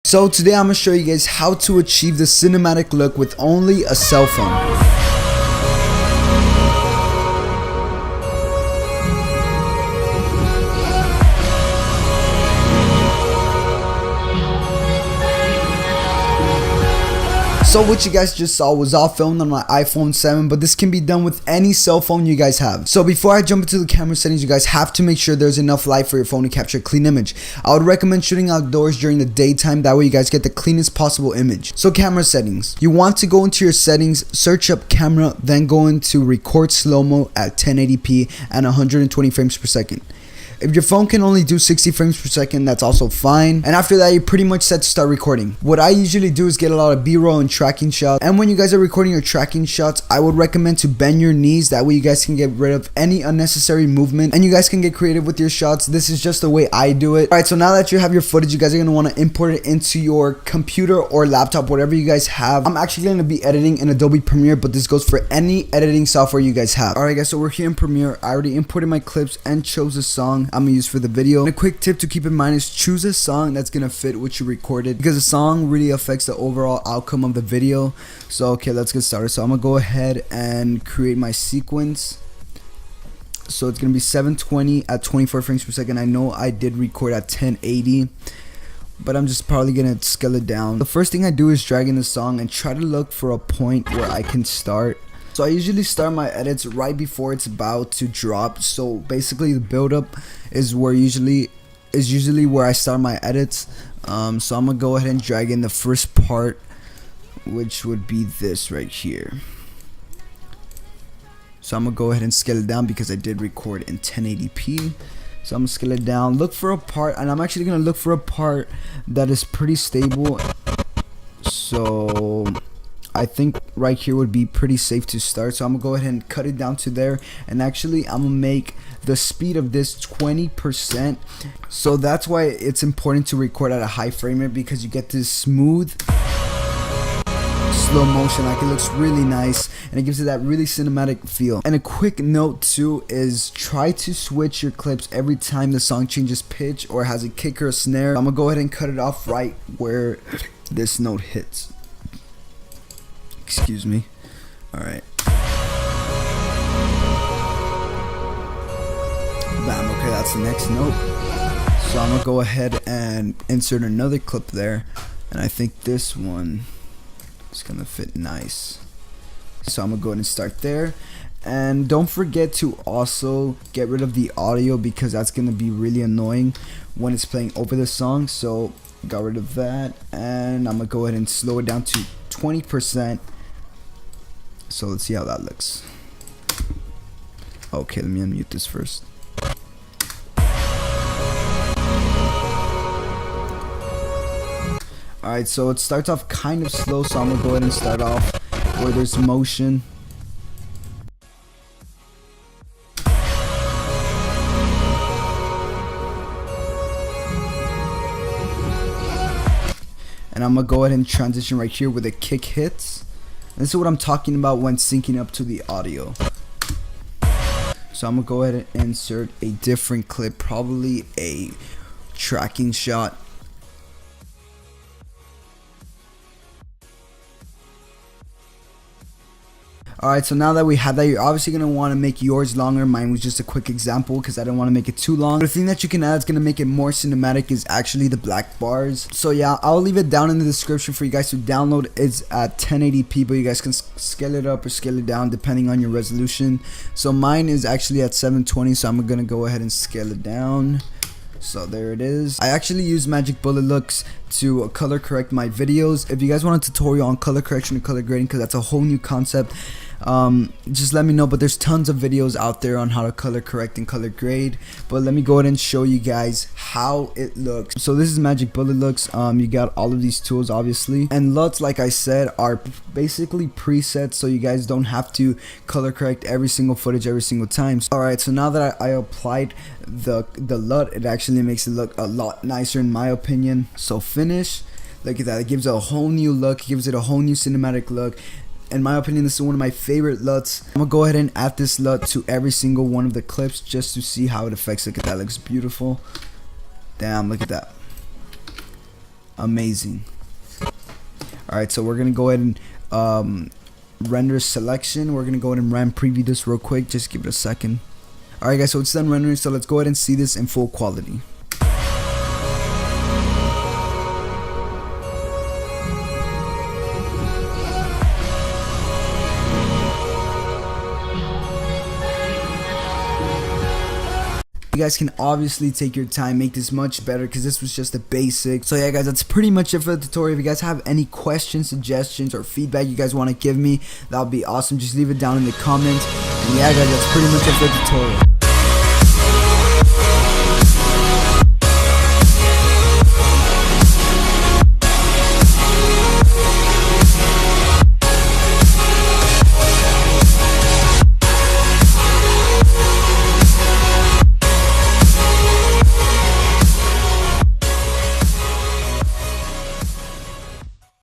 So today I'm going to show you guys how to achieve the cinematic look with only a cell phone. So what you guys just saw was all filmed on my iPhone 7, but this can be done with any cell phone you guys have. So before I jump into the camera settings, you guys have to make sure there's enough light for your phone to capture a clean image. I would recommend shooting outdoors during the daytime, that way you guys get the cleanest possible image. So camera settings. You want to go into your settings, search up camera, then go into record slow-mo at 1080p and 120 frames per second. If your phone can only do 60 frames per second, that's also fine. And after that, you're pretty much set to start recording. What I usually do is get a lot of B-roll and tracking shots. And when you guys are recording your tracking shots, I would recommend to bend your knees. That way you guys can get rid of any unnecessary movement and you guys can get creative with your shots. This is just the way I do it. Alright, so now that you have your footage, you guys are going to want to import it into your computer or laptop, whatever you guys have. I'm actually going to be editing in Adobe Premiere, but this goes for any editing software you guys have. Alright guys, so we're here in Premiere. I already imported my clips and chose a song I'm gonna use for the video. And a quick tip to keep in mind is choose a song that's gonna fit what you recorded, because the song really affects the overall outcome of the video. So okay, let's get started. So I'm gonna go ahead and create my sequence. So it's gonna be 720 at 24 frames per second. I know I did record at 1080, but I'm just probably gonna scale it down. The first thing I do is drag in the song and try to look for a point where I can start. So I usually start my edits right before it's about to drop. So basically the build up is usually where I start my edits. So I'm gonna go ahead and drag in the first part, which would be this right here. So I'm gonna go ahead and scale it down because I did record in 1080p. So I'm gonna scale it down, look for a part, and I'm actually gonna look for a part that is pretty stable. So I think right here would be pretty safe to start. So I'm gonna go ahead and cut it down to there, and actually I'm gonna make the speed of this 20%. So that's why it's important to record at a high frame rate, because you get this smooth slow motion, like it looks really nice and it gives it that really cinematic feel. And a quick note too is try to switch your clips every time the song changes pitch or has a kick or a snare. I'm gonna go ahead and cut it off right where this note hits. Excuse me. Alright. Bam, okay, that's the next note. So I'm gonna go ahead and insert another clip there, and I think this one is gonna fit nice. So I'm gonna go ahead and start there. And don't forget to also get rid of the audio, because that's gonna be really annoying when it's playing over the song. So got rid of that, and I'm gonna go ahead and slow it down to 20%. So let's see how that looks. Okay, let me unmute this first. Alright, so it starts off kind of slow, so I'm gonna go ahead and start off where there's motion. And I'm gonna go ahead and transition right here where the kick hits. This is what I'm talking about when syncing up to the audio. So I'm gonna go ahead and insert a different clip, probably a tracking shot. Alright, so now that we have that, you're obviously going to want to make yours longer. Mine was just a quick example because I didn't want to make it too long. But the thing that you can add that's going to make it more cinematic is actually the black bars. So yeah, I'll leave it down in the description for you guys to download. It's at 1080p, but you guys can scale it up or scale it down depending on your resolution. So mine is actually at 720, so I'm going to go ahead and scale it down. So there it is. I actually use Magic Bullet Looks to color correct my videos. If you guys want a tutorial on color correction and color grading, because that's a whole new concept, just let me know. But there's tons of videos out there on how to color correct and color grade, but let me go ahead and show you guys how it looks. So this is Magic Bullet Looks. You got all of these tools obviously, and LUTs, like I said, are basically presets, so you guys don't have to color correct every single footage every single time. Alright, so now that I applied the LUT, it actually makes it look a lot nicer in my opinion. So finish, look at that, it gives it a whole new look, gives it a whole new cinematic look. In my opinion, this is one of my favorite LUTs. I'm gonna go ahead and add this LUT to every single one of the clips just to see how it affects. Look at that, looks beautiful. Damn, look at that. amazing. Alright, so we're gonna go ahead and render selection. We're gonna go ahead and preview this real quick. Just give it a second. Alright guys, so it's done rendering, so let's go ahead and see this in full quality. You guys can obviously take your time, make this much better, because this was just a basic. So yeah guys, that's pretty much it for the tutorial. If you guys have any questions, suggestions, or feedback you guys want to give me, that would be awesome. Just leave it down in the comments. And yeah guys, that's pretty much it for the tutorial.